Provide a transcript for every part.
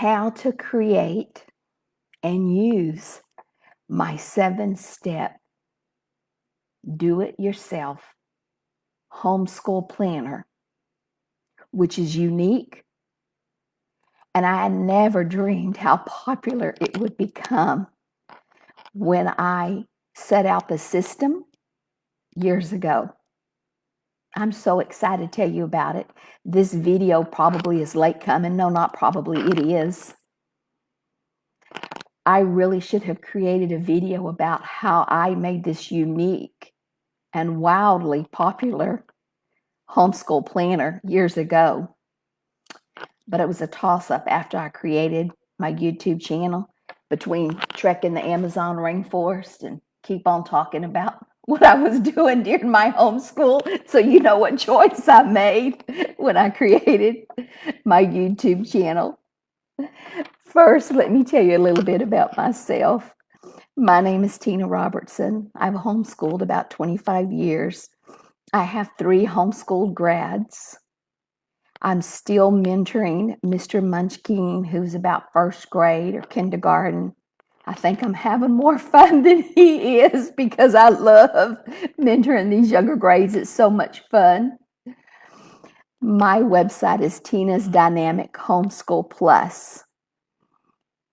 how to create and use my 7-step do-it-yourself homeschool planner, which is unique, and I had never dreamed how popular it would become when I set out the system years ago. I'm so excited to tell you about it. This video probably is late coming. No, not probably, it is. I really should have created a video about how I made this unique and wildly popular homeschool planner years ago. But it was a toss-up after I created my YouTube channel between trekking the Amazon rainforest and keep on talking about what I was doing during my homeschool. So you know what choice I made when I created my YouTube channel. First, let me tell you a little bit about myself. My name is Tina Robertson. I've homeschooled about 25 years. I have 3 homeschooled grads. I'm still mentoring Mr. Munchkin, who's about 1st grade or kindergarten. I think I'm having more fun than he is because I love mentoring these younger grades. It's so much fun. My website is Tina's Dynamic Homeschool Plus.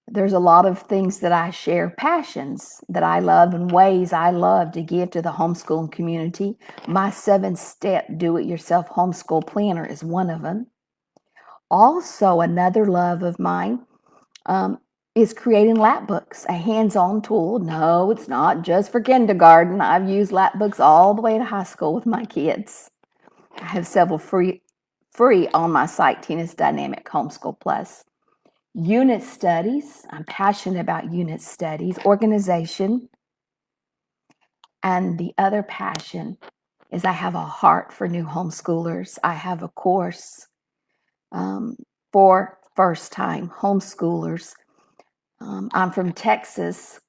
There's a lot of things that I share, passions that I love and ways I love to give to the homeschooling community. My 7-step do-it-yourself homeschool planner is one of them. Also, another love of mine is creating lap books, a hands-on tool. No, it's not just for kindergarten. I've used lap books all the way to high school with my kids. I have several free on my site, Tina's Dynamic Homeschool Plus. Unit studies. I'm passionate about unit studies, organization. And the other passion is I have a heart for new homeschoolers. I have a course for first-time homeschoolers. I'm from Texas.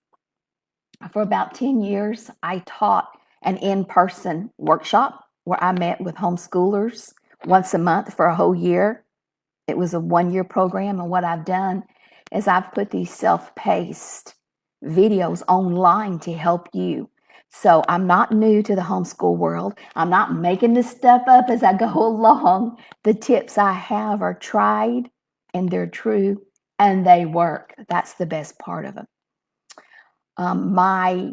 For about 10 years, I taught an in-person workshop where I met with homeschoolers once a month for a whole year. It was a 1-year program, and what I've done is I've put these self-paced videos online to help you. So I'm not new to the homeschool world. I'm not making this stuff up as I go along. The tips I have are tried, and they're true, and they work. That's the best part of them. My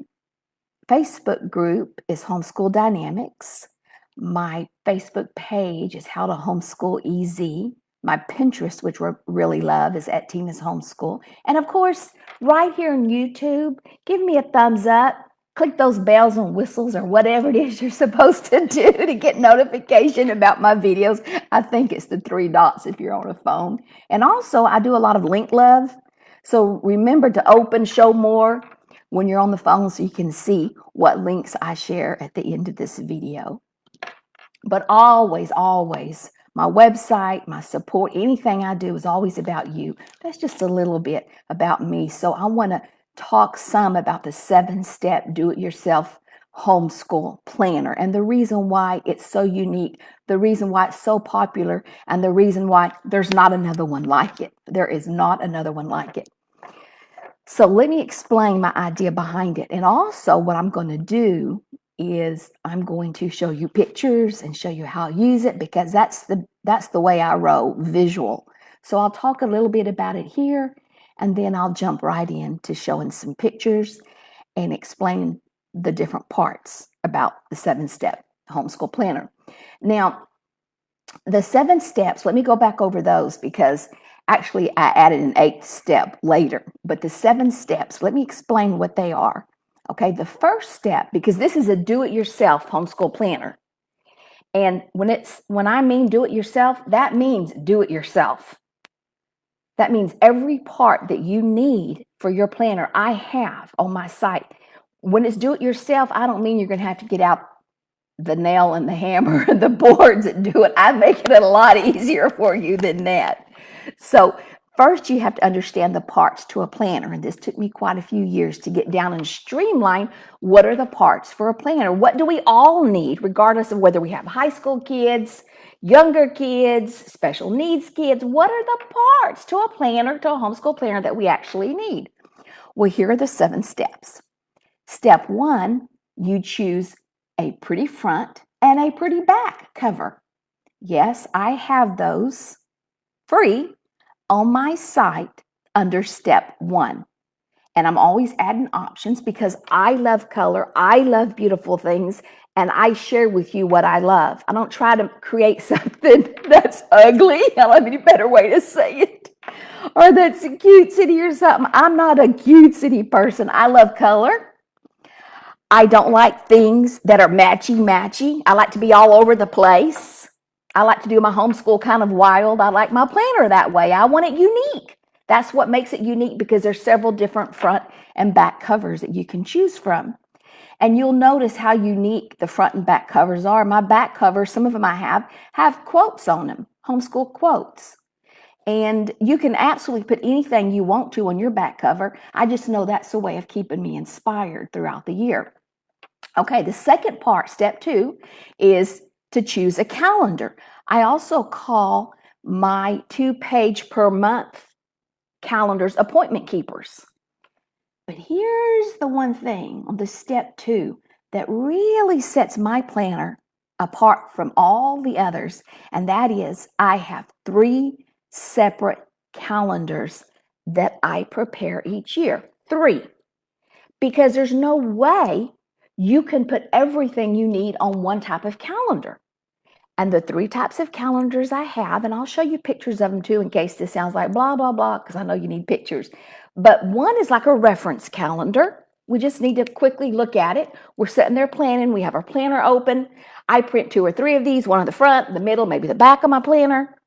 Facebook group is Homeschool Dynamics. My Facebook page is How to Homeschool Easy. My Pinterest, which I really love, is at Tina's Homeschool. And of course, right here on YouTube, give me a thumbs up. Click those bells and whistles or whatever it is you're supposed to do to get notification about my videos. I think it's the 3 dots if you're on a phone. And also, I do a lot of link love. So remember to open, show more when you're on the phone so you can see what links I share at the end of this video. But always, always, my website, my support, anything I do is always about you. That's just a little bit about me. So I want to talk some about the 7-step do-it-yourself homeschool planner and the reason why it's so unique, the reason why it's so popular, and the reason why there's not another one like it. There is not another one like it. So let me explain my idea behind it. And also what I'm going to do is I'm going to show you pictures and show you how to use it, because that's the way I roll, visual. So I'll talk a little bit about it here, and then I'll jump right into showing some pictures and explain the different parts about the 7-step homeschool planner. Now, the 7 steps, let me go back over those because actually I added an 8th step later. But the 7 steps, let me explain what they are. Okay, the first step, because this is a do-it-yourself homeschool planner. And when I mean do-it-yourself, that means do-it-yourself. That means every part that you need for your planner, I have on my site. When it's do-it-yourself, I don't mean you're going to have to get out the nail and the hammer and the boards and do it. I make it a lot easier for you than that. So first, you have to understand the parts to a planner. And this took me quite a few years to get down and streamline what are the parts for a planner. What do we all need, regardless of whether we have high school kids, younger kids, special needs kids. What are the parts to a planner, to a homeschool planner that we actually need? Well, here are the 7 steps. Step 1, you choose a pretty front and a pretty back cover. Yes, I have those free on my site under step 1. And I'm always adding options because I love color, I love beautiful things, and I share with you what I love. I don't try to create something that's ugly. I don't have any better way to say it. Or that's a cutesy or something. I'm not a cutesy person. I love color. I don't like things that are matchy-matchy. I like to be all over the place. I like to do my homeschool kind of wild. I like my planner that way. I want it unique. That's what makes it unique because there's several different front and back covers that you can choose from. And you'll notice how unique the front and back covers are. My back covers, some of them I have quotes on them, homeschool quotes. And you can absolutely put anything you want to on your back cover. I just know that's a way of keeping me inspired throughout the year. Okay, the second part, step 2, is to choose a calendar. I also call my 2-page per month calendars appointment keepers. But here's the one thing on the step 2 that really sets my planner apart from all the others, and that is I have 3 separate calendars that I prepare each year. 3. Because there's no way you can put everything you need on one type of calendar. And the 3 types of calendars I have, and I'll show you pictures of them too in case this sounds like blah, blah, blah, because I know you need pictures. But one is like a reference calendar. We just need to quickly look at it. We're sitting there planning. We have our planner open. I print 2 or 3 of these, one on the front, the middle, maybe the back of my planner.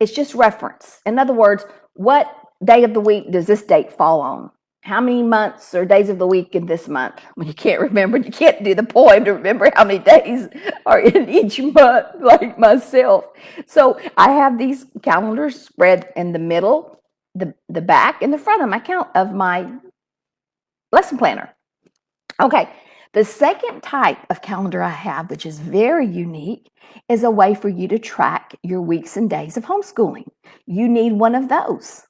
It's just reference. In other words, what day of the week does this date fall on? How many months or days of the week in this month? When you can't remember, you can't do the poem to remember how many days are in each month, like myself. So I have these calendars spread in the middle, the back, and the front of my lesson planner. Okay, the second type of calendar I have, which is very unique, is a way for you to track your weeks and days of homeschooling. You need one of those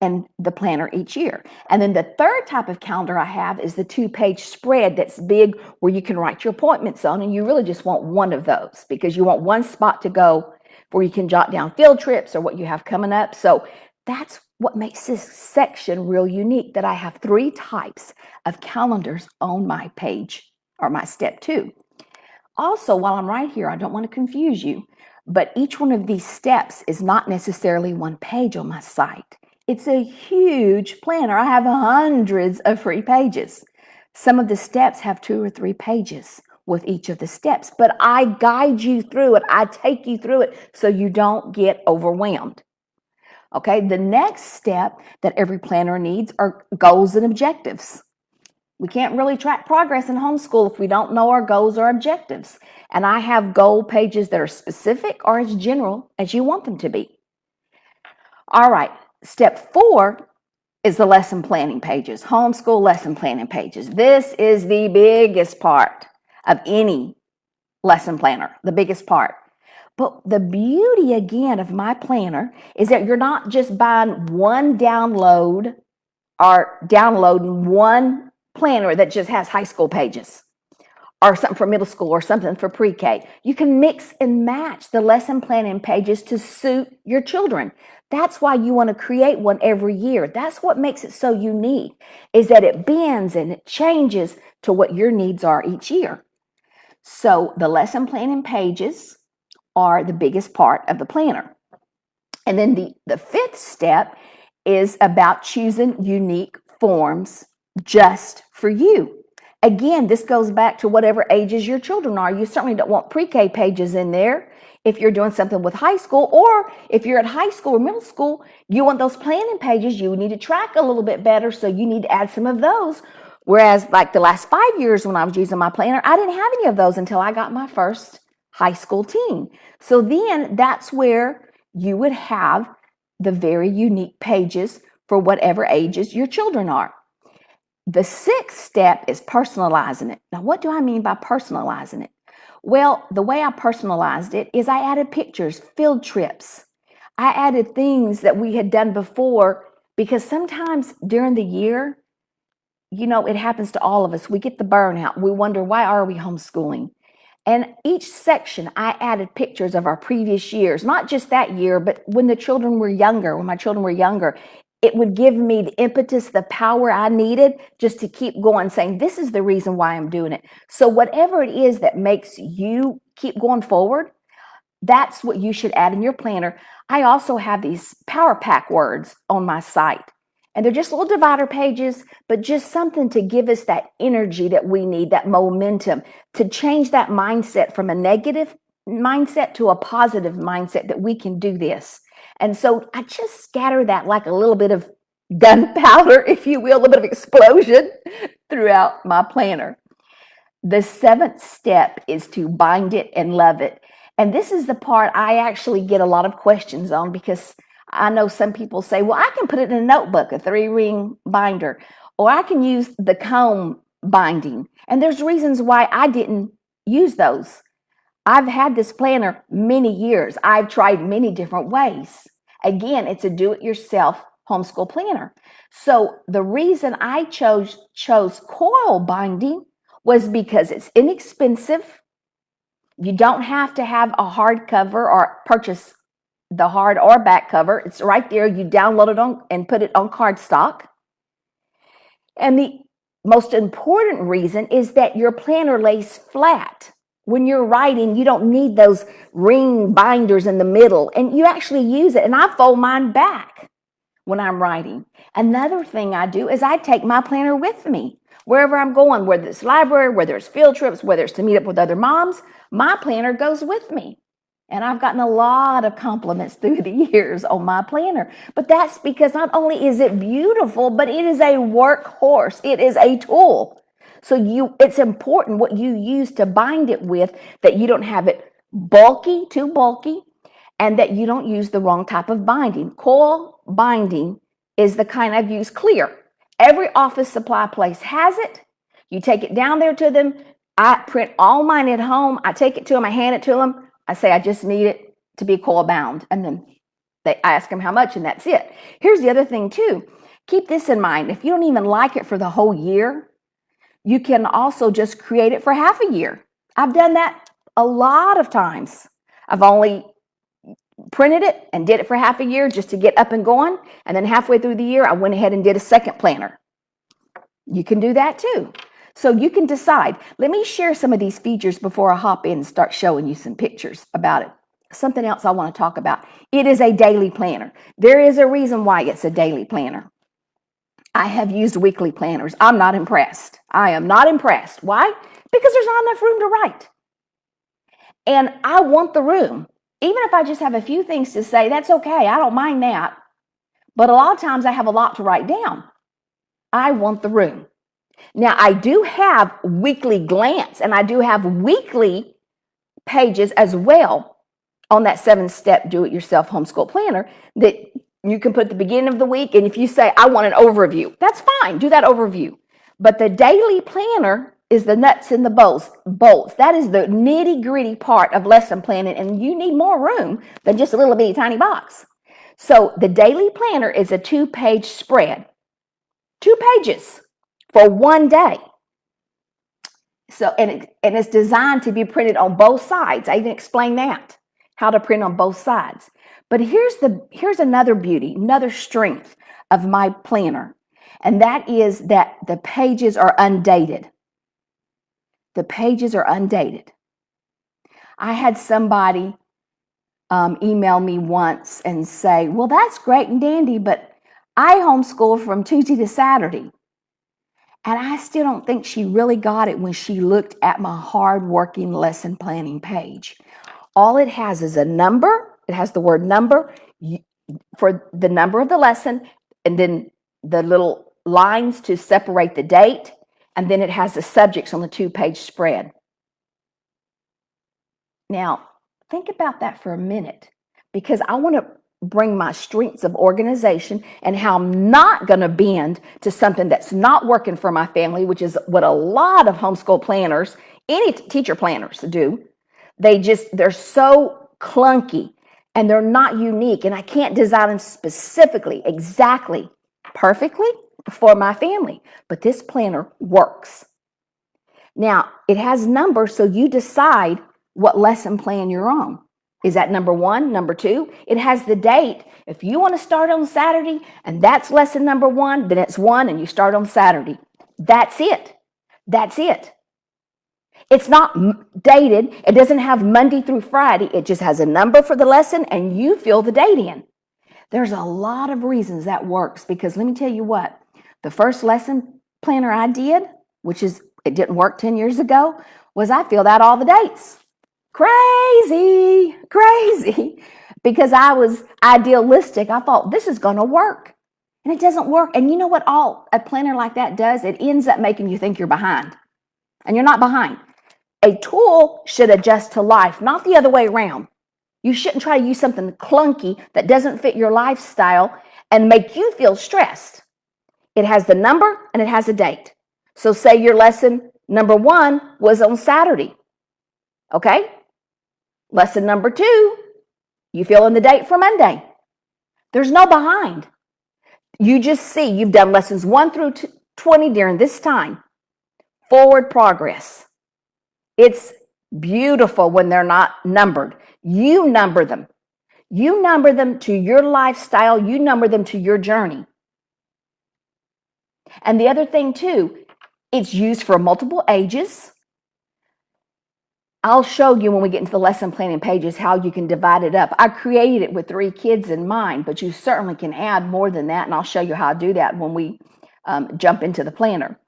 and the planner each year. And then the third type of calendar I have is the 2-page spread that's big where you can write your appointments on, and you really just want one of those because you want one spot to go where you can jot down field trips or what you have coming up. So that's what makes this section real unique, that I have 3 types of calendars on my page or my step 2. Also, while I'm right here, I don't want to confuse you, but each one of these steps is not necessarily one page on my site. It's a huge planner. I have hundreds of free pages. Some of the steps have 2 or 3 pages with each of the steps, but I guide you through it. I take you through it so you don't get overwhelmed. Okay, the next step that every planner needs are goals and objectives. We can't really track progress in homeschool if we don't know our goals or objectives. And I have goal pages that are specific or as general as you want them to be. All right, step 4 is the lesson planning pages, homeschool lesson planning pages. This is the biggest part of any lesson planner, the biggest part. But the beauty, again, of my planner is that you're not just buying one download or downloading one planner that just has high school pages or something for middle school or something for pre-K. You can mix and match the lesson planning pages to suit your children. That's why you want to create one every year. That's what makes it so unique, is that it bends and it changes to what your needs are each year. So the lesson planning pages are the biggest part of the planner. And then the 5th step is about choosing unique forms just for you. Again, this goes back to whatever ages your children are. You certainly don't want pre-K pages in there if you're doing something with high school, or if you're at high school or middle school, you want those planning pages. You need to track a little bit better, so you need to add some of those. Whereas like the last 5 years when I was using my planner, I didn't have any of those until I got my first high school teen. So then that's where you would have the very unique pages for whatever ages your children are. The 6th step is personalizing it. Now, what do I mean by personalizing it? Well, the way I personalized it is I added pictures, field trips. I added things that we had done before because sometimes during the year, it happens to all of us. We get the burnout. We wonder, why are we homeschooling? And each section, I added pictures of our previous years, not just that year, but when the children were younger, when my children were younger. It would give me the impetus, the power I needed just to keep going, saying, this is the reason why I'm doing it. So whatever it is that makes you keep going forward, that's what you should add in your planner. I also have these power pack words on my site. And they're just little divider pages, but just something to give us that energy that we need, that momentum, to change that mindset from a negative mindset to a positive mindset that we can do this. And so I just scatter that like a little bit of gunpowder, if you will, a little bit of explosion throughout my planner. The 7th step is to bind it and love it. And this is the part I actually get a lot of questions on, because I know some people say, well, I can put it in a notebook, a 3-ring binder, or I can use the comb binding. And there's reasons why I didn't use those. I've had this planner many years. I've tried many different ways. Again, it's a do-it-yourself homeschool planner. So the reason I chose coil binding was because it's inexpensive. You don't have to have a hard cover or purchase the hard or back cover. It's right there. You download it on and put it on cardstock. And the most important reason is that your planner lays flat. When you're writing, you don't need those ring binders in the middle, and you actually use it. And I fold mine back when I'm writing. Another thing I do is I take my planner with me wherever I'm going, whether it's library, whether it's field trips, whether it's to meet up with other moms. My planner goes with me. And I've gotten a lot of compliments through the years on my planner. But that's because not only is it beautiful, but it is a workhorse. It is a tool. So it's important what you use to bind it with, that you don't have it too bulky, and that you don't use the wrong type of binding. Coil binding is the kind I've used, clear. Every office supply place has it. You take it down there to them. I print all mine at home. I take it to them. I hand it to them. I say, I just need it to be coil bound. And then I ask them how much, and that's it. Here's the other thing too. Keep this in mind. If you don't even like it for the whole year, you can also just create it for half a year. I've done that a lot of times. I've only printed it and did it for half a year just to get up and going. And then halfway through the year, I went ahead and did a second planner. You can do that too. So you can decide. Let me share some of these features before I hop in and start showing you some pictures about it. Something else I want to talk about. It is a daily planner. There is a reason why it's a daily planner. I have used weekly planners. I'm not impressed. I am not impressed. Why? Because there's not enough room to write. And I want the room. Even if I just have a few things to say, that's okay. I don't mind that. But a lot of times I have a lot to write down. I want the room. Now, I do have weekly glance, and I do have weekly pages as well on that 7-step do-it-yourself homeschool planner that you can put at the beginning of the week. And if you say, I want an overview, that's fine. Do that overview. But the daily planner is the nuts and the bolts. That is the nitty-gritty part of lesson planning, and you need more room than just a little bitty tiny box. So the daily planner is a 2-page spread. 2 pages. For one day. So, and it's designed to be printed on both sides. I even explained that, how to print on both sides. But here's another beauty, another strength of my planner. And that is that the pages are undated. The pages are undated. I had somebody email me once and say, well, that's great and dandy, but I homeschool from Tuesday to Saturday. And I still don't think she really got it when she looked at my hard-working lesson planning page. All it has is a number. It has the word number for the number of the lesson, and then the little lines to separate the date, and then it has the subjects on the 2-page spread. Now, think about that for a minute, because I want to bring my strengths of organization and how I'm not going to bend to something that's not working for my family, which is what a lot of homeschool planners, any teacher planners do. They're so clunky and they're not unique, and I can't design them specifically, exactly, perfectly for my family. But this planner works. Now, it has numbers, so you decide what lesson plan you're on. Is that number 1, number 2? It has the date. If you want to start on Saturday and that's lesson number 1, then it's 1 and you start on Saturday. That's it. That's it. It's not dated. It doesn't have Monday through Friday. It just has a number for the lesson and you fill the date in. There's a lot of reasons that works, because let me tell you what, the first lesson planner I did, it didn't work 10 years ago, was I filled out all the dates. Crazy, because I was idealistic. I thought this is going to work, and it doesn't work. And you know what a planner like that does? It ends up making you think you're behind, and you're not behind. A tool should adjust to life, not the other way around. You shouldn't try to use something clunky that doesn't fit your lifestyle and make you feel stressed. It has the number and it has a date. So say your lesson number 1 was on Saturday. Okay? Lesson number 2, you fill in the date for Monday. There's no behind. You just see you've done lessons 1 through 20 during this time. Forward progress. It's beautiful when they're not numbered. You number them. You number them to your lifestyle. You number them to your journey. And the other thing too, it's used for multiple ages. I'll show you when we get into the lesson planning pages how you can divide it up. I created it with 3 kids in mind, but you certainly can add more than that, and I'll show you how to do that when we jump into the planner.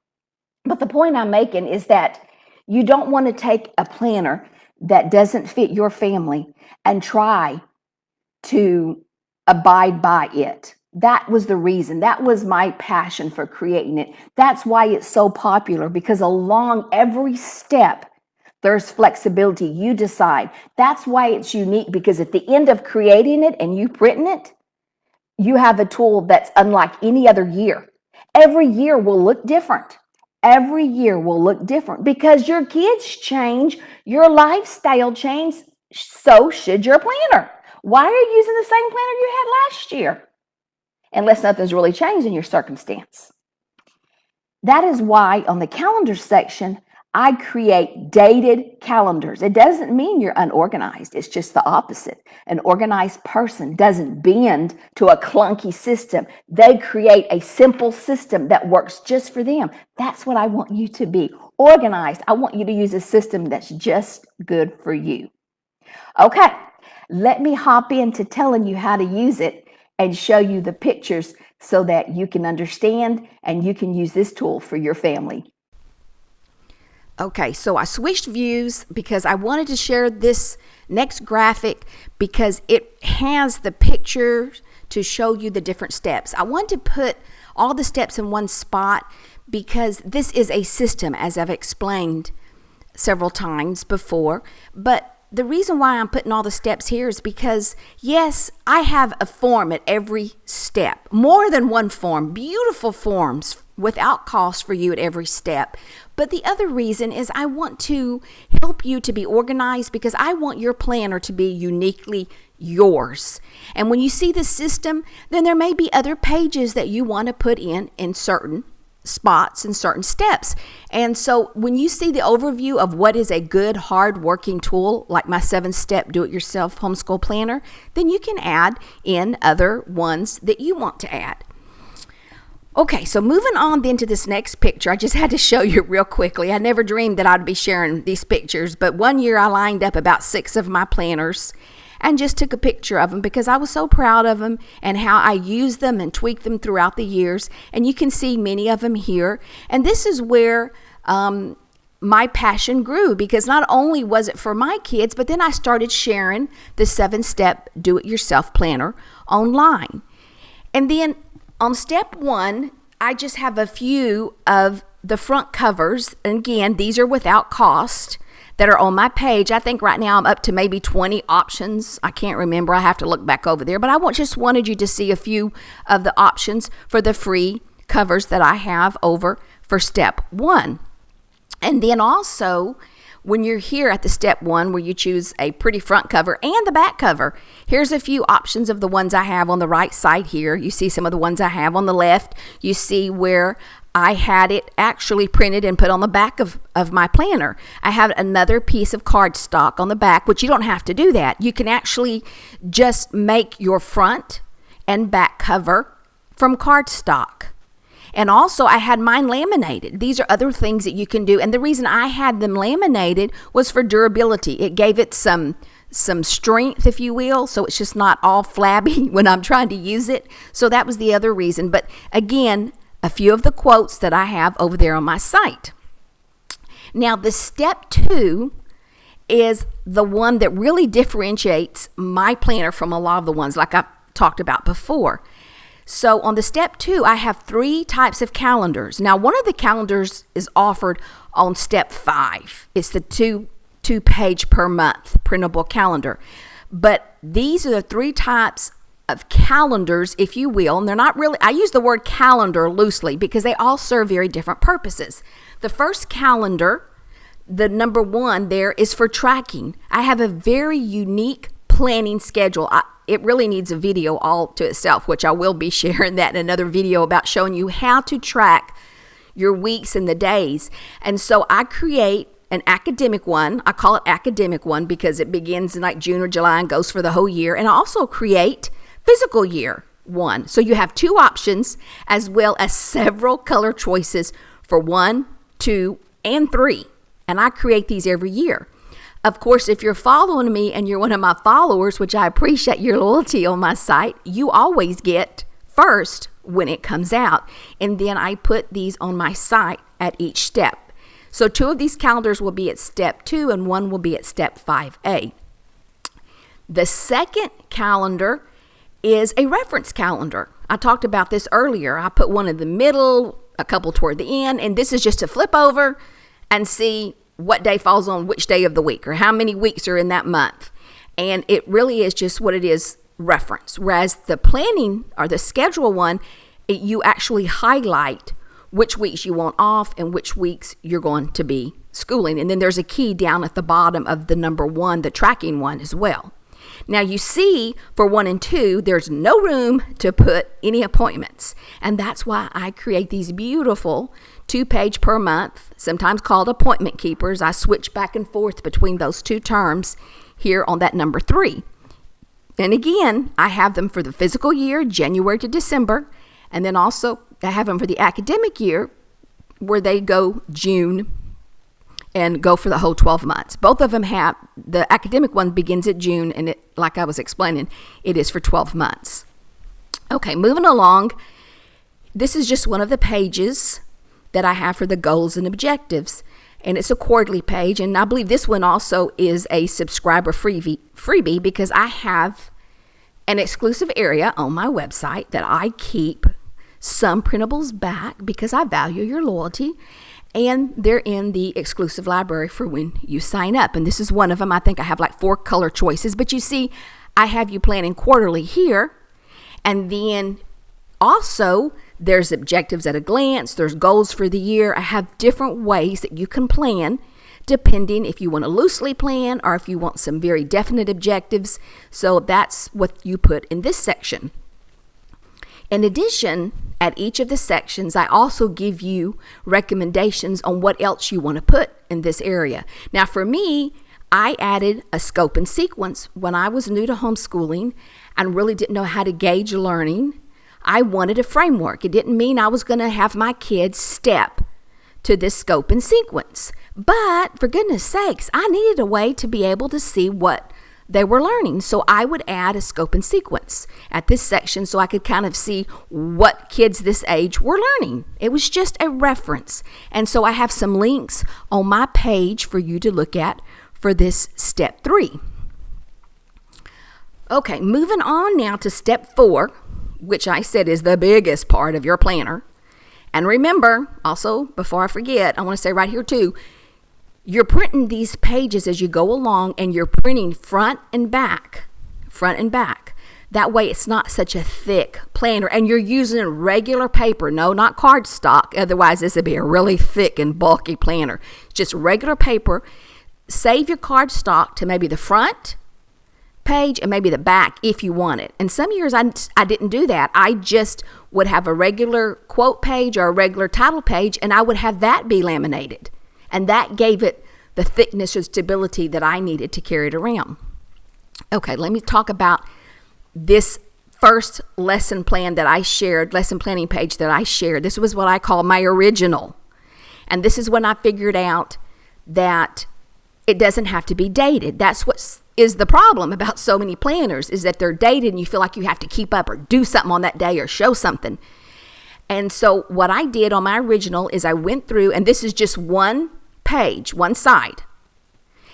But the point I'm making is that you don't want to take a planner that doesn't fit your family and try to abide by it. That was the reason. That was my passion for creating it. That's why it's so popular, because along every step, there's flexibility. You decide. That's why it's unique, because at the end of creating it and you printing it, you have a tool that's unlike any other year. Every year will look different. Every year will look different because your kids change, your lifestyle changes, so should your planner. Why are you using the same planner you had last year? Unless nothing's really changed in your circumstance. That is why on the calendar section, I create dated calendars. It doesn't mean you're unorganized. It's just the opposite. An organized person doesn't bend to a clunky system. They create a simple system that works just for them. That's what I want you to be. Organized. I want you to use a system that's just good for you. Okay, let me hop into telling you how to use it and show you the pictures so that you can understand and you can use this tool for your family. Okay, so I switched views because I wanted to share this next graphic because it has the picture to show you the different steps. I want to put all the steps in one spot because this is a system, as I've explained several times before. But the reason why I'm putting all the steps here is because, yes, I have a form at every step, more than one form, beautiful forms without cost for you at every step. But the other reason is I want to help you to be organized because I want your planner to be uniquely yours. And when you see the system, then there may be other pages that you want to put in certain spots and certain steps. And so when you see the overview of what is a good, hard working tool, like my 7-step do-it-yourself homeschool planner, then you can add in other ones that you want to add. Okay, so moving on then to this next picture, I just had to show you real quickly. I never dreamed that I'd be sharing these pictures, but one year I lined up about 6 of my planners and just took a picture of them because I was so proud of them and how I used them and tweaked them throughout the years. And you can see many of them here. And this is where my passion grew because not only was it for my kids, but then I started sharing the 7-step do-it-yourself planner online. And then on step 1, I just have a few of the front covers. And again, these are without cost that are on my page. I think right now I'm up to maybe 20 options. I can't remember. I have to look back over there. But I just wanted you to see a few of the options for the free covers that I have over for step 1. And then also when you're here at the step 1 where you choose a pretty front cover and the back cover, here's a few options of the ones I have on the right side here. You see some of the ones I have on the left. You see where I had it actually printed and put on the back of my planner. I have another piece of cardstock on the back, which you don't have to do that. You can actually just make your front and back cover from cardstock. And also I had mine laminated. These are other things that you can do. And the reason I had them laminated was for durability. It gave it some strength, if you will, so it's just not all flabby when I'm trying to use it. So that was the other reason. But again, a few of the quotes that I have over there on my site. Now, the step 2 is the one that really differentiates my planner from a lot of the ones like I've talked about before. So on the step 2, I have 3 types of calendars. Now, one of the calendars is offered on step 5. It's the two page per month printable calendar. But these are the 3 types of calendars, if you will, and they're not really, I use the word calendar loosely because they all serve very different purposes. The first calendar, the number 1 there, is for tracking. I have a very unique planning schedule. It really needs a video all to itself, which I will be sharing that in another video about showing you how to track your weeks and the days. And so I create an academic one. I call it academic one because it begins in like June or July and goes for the whole year. And I also create physical year one. So you have 2 options as well as several color choices for 1, 2, and 3. And I create these every year. Of course, if you're following me and you're one of my followers, which I appreciate your loyalty on my site, you always get first when it comes out. And then I put these on my site at each step. So 2 of these calendars will be at step 2 and 1 will be at step 5A. The second calendar is a reference calendar. I talked about this earlier. I put one in the middle, a couple toward the end, and this is just to flip over and see what day falls on which day of the week or how many weeks are in that month. And it really is just what it is, reference. Whereas the planning or the schedule one, you actually highlight which weeks you want off and which weeks you're going to be schooling. And then there's a key down at the bottom of the number 1, the tracking one as well. Now you see for 1 and 2, there's no room to put any appointments. And that's why I create these beautiful 2-page per month, sometimes called appointment keepers. I switch back and forth between those 2 terms here on that number 3. And again, I have them for the physical year, January to December. And then also I have them for the academic year where they go June and go for the whole 12 months. Both of them have, the academic one begins at June, and it, like I was explaining, it is for 12 months. Okay, moving along. This is just one of the pages that I have for the goals and objectives, and it's a quarterly page, and I believe this one also is a subscriber freebie because I have an exclusive area on my website that I keep some printables back because I value your loyalty. And they're in the exclusive library for when you sign up. And this is one of them. I think I have like 4 color choices. But you see, I have you planning quarterly here. And then also, there's objectives at a glance. There's goals for the year. I have different ways that you can plan, depending if you want to loosely plan or if you want some very definite objectives. So that's what you put in this section. In addition, at each of the sections, I also give you recommendations on what else you want to put in this area. Now, for me, I added a scope and sequence when I was new to homeschooling and really didn't know how to gauge learning. I wanted a framework. It didn't mean I was going to have my kids step to this scope and sequence. But for goodness sakes, I needed a way to be able to see what they were learning. So I would add a scope and sequence at this section so I could kind of see what kids this age were learning. It was just a reference. And so I have some links on my page for you to look at for this step 3. Okay, moving on now to step 4, which I said is the biggest part of your planner. And remember, also, before I forget, I want to say right here too, you're printing these pages as you go along, and you're printing front and back. That way it's not such a thick planner, and you're using regular paper. No, not cardstock. Otherwise, this would be a really thick and bulky planner. Just regular paper. save your cardstock to maybe the front page and maybe the back if you want it. And some years I didn't do that. I just would have a regular quote page or a regular title page, and I would have that be laminated. And that gave it the thickness or stability that I needed to carry it around. Okay, let me talk about this first lesson plan that I shared, lesson planning page that I shared. This was what I call my original. And this is when I figured out that it doesn't have to be dated. That's what is the problem about so many planners, is that they're dated and you feel like you have to keep up or do something on that day or show something. And so what I did on my original is I went through, and this is just one page, one side.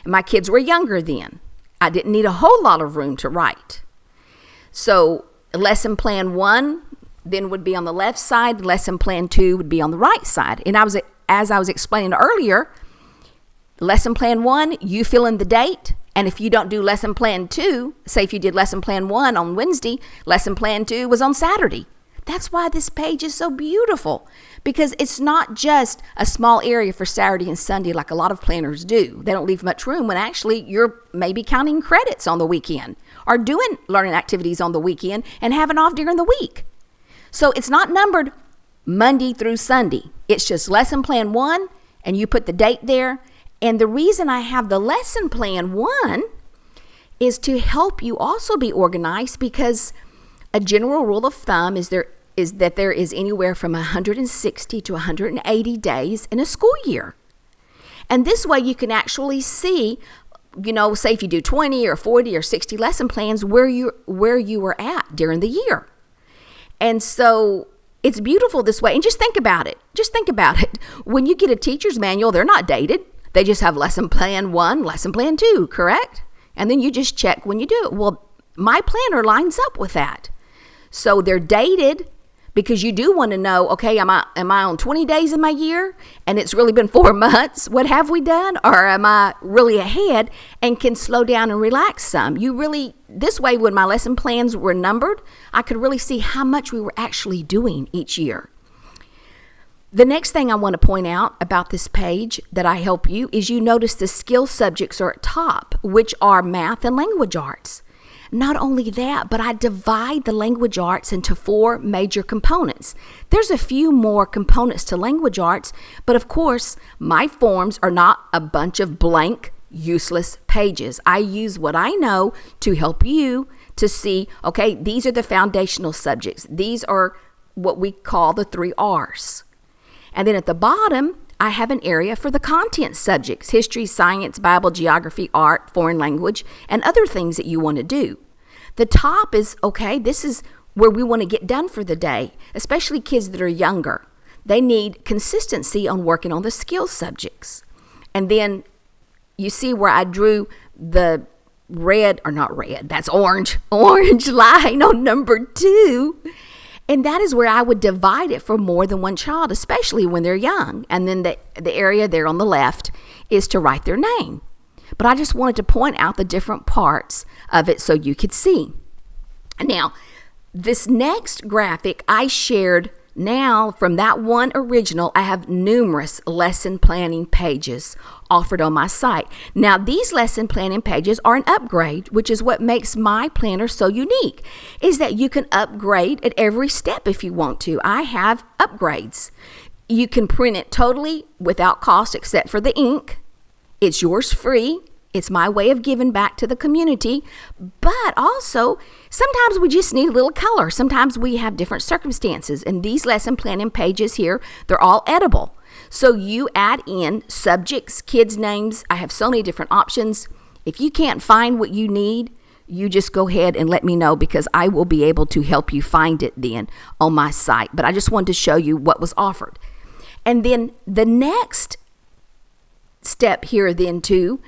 And my kids were younger then. I didn't need a whole lot of room to write. So lesson plan 1 then would be on the left side. Lesson plan 2 would be on the right side. And as I was explaining earlier, lesson plan 1, you fill in the date. And if you don't do lesson plan 2, say if you did lesson plan 1 on Wednesday, lesson plan 2 was on Saturday. That's why this page is so beautiful, because it's not just a small area for Saturday and Sunday like a lot of planners do. They don't leave much room when actually you're maybe counting credits on the weekend or doing learning activities on the weekend and having off during the week. So it's not numbered Monday through Sunday. It's just lesson plan 1, and you put the date there. And the reason I have the lesson plan 1 is to help you also be organized, because a general rule of thumb is that there is anywhere from 160 to 180 days in a school year. And this way you can actually see, say if you do 20 or 40 or 60 lesson plans, where you were at during the year. And so it's beautiful this way. And just think about it. When you get a teacher's manual, they're not dated. They just have lesson plan 1, lesson plan 2, correct? And then you just check when you do it. Well, my planner lines up with that. So they're dated because you do want to know, okay, am I on 20 days in my year and it's really been 4 months? What have we done? Or am I really ahead and can slow down and relax some? This way, when my lesson plans were numbered, I could really see how much we were actually doing each year. The next thing I want to point out about this page that I help you is you notice the skill subjects are at top, which are math and language arts. Not only that, but I divide the language arts into 4 major components. There's a few more components to language arts, but of course, my forms are not a bunch of blank, useless pages. I use what I know to help you to see, okay, these are the foundational subjects. These are what we call the 3 R's. And then at the bottom, I have an area for the content subjects: history, science, Bible, geography, art, foreign language, and other things that you want to do. The top is, okay, this is where we want to get done for the day, especially kids that are younger. They need consistency on working on the skill subjects. And then you see where I drew the orange line on number 2. And that is where I would divide it for more than one child, especially when they're young. And then the area there on the left is to write their name. But I just wanted to point out the different parts of it so you could see. Now, this next graphic I shared now from that one original. I have numerous lesson planning pages offered on my site. Now, these lesson planning pages are an upgrade, which is what makes my planner so unique, is that you can upgrade at every step if you want to. I have upgrades. You can print it totally without cost except for the ink. It's yours free. It's my way of giving back to the community. But also, sometimes we just need a little color. Sometimes we have different circumstances. And these lesson planning pages here, they're all edible. So you add in subjects, kids' names. I have so many different options. If you can't find what you need, you just go ahead and let me know, because I will be able to help you find it then on my site. But I just wanted to show you what was offered. And then the next step here then too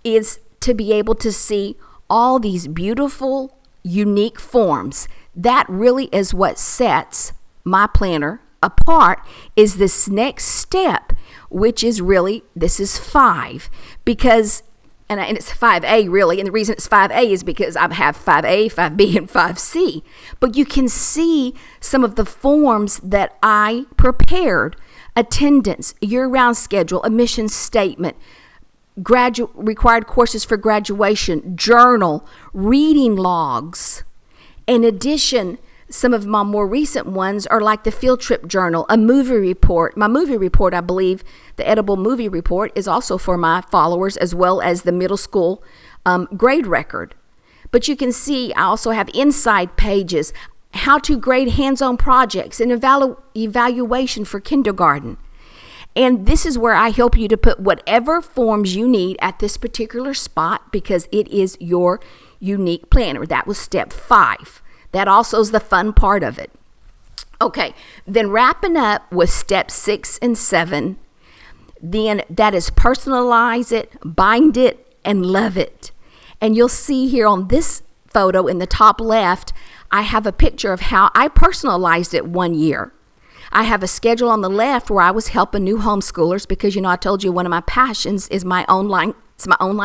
is to be able to see all these beautiful, unique forms. That really is what sets my planner apart, is this next step, which is really, this is 5, because, and it's 5A really, and the reason it's 5A is because I have 5A, 5B, and 5C. But you can see some of the forms that I prepared: attendance, year-round schedule, a mission statement, required courses for graduation, journal, reading logs. In addition, some of my more recent ones are like the field trip journal, a movie report. My movie report, I believe, the edible movie report, is also for my followers, as well as the middle school grade record. But you can see I also have inside pages, how to grade hands-on projects, and evaluation for kindergarten. And this is where I help you to put whatever forms you need at this particular spot, because it is your unique planner. That was step 5. That also is the fun part of it. Okay, then wrapping up with step 6 and 7, then that is personalize it, bind it, and love it. And you'll see here on this photo in the top left, I have a picture of how I personalized it one year. I have a schedule on the left where I was helping new homeschoolers, because I told you one of my passions is my online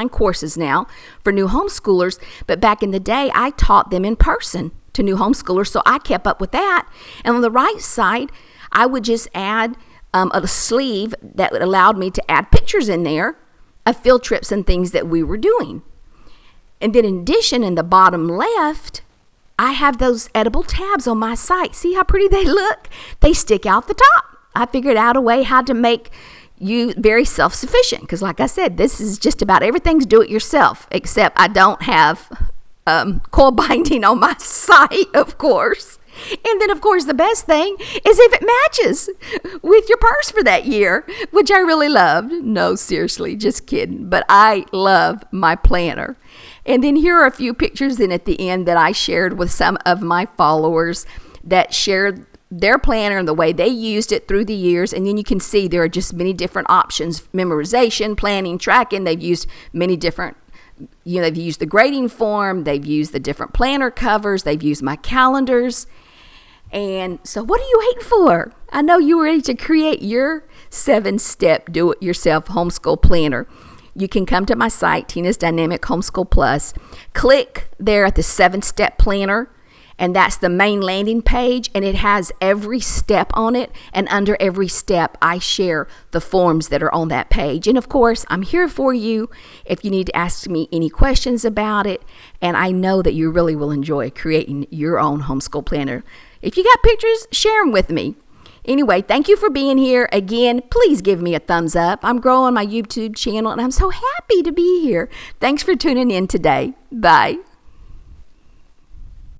courses now for new homeschoolers. But back in the day, I taught them in person to new homeschoolers, so I kept up with that. And on the right side, I would just add a sleeve that allowed me to add pictures in there of field trips and things that we were doing. And then in addition, in the bottom left, I have those edible tabs on my site. See how pretty they look? They stick out the top. I figured out a way how to make you very self-sufficient, because like I said, this is just about everything's do-it-yourself, except I don't have coil binding on my site, of course. And then, of course, the best thing is if it matches with your purse for that year, which I really loved. No, seriously, just kidding. But I love my planner. And then here are a few pictures in at the end that I shared with some of my followers that shared their planner and the way they used it through the years. And then you can see there are just many different options: memorization, planning, tracking. They've used many different, they've used the grading form, they've used the different planner covers, they've used my calendars. And so what are you waiting for? I know you were ready to create your 7-step do-it-yourself homeschool planner. You can come to my site, Tina's Dynamic Homeschool Plus. Click there at the 7-step planner, and that's the main landing page, and it has every step on it. And under every step, I share the forms that are on that page. And of course, I'm here for you if you need to ask me any questions about it. And I know that you really will enjoy creating your own homeschool planner. If you got pictures, share them with me. Anyway, thank you for being here. Again, please give me a thumbs up. I'm growing my YouTube channel, and I'm so happy to be here. Thanks for tuning in today. Bye.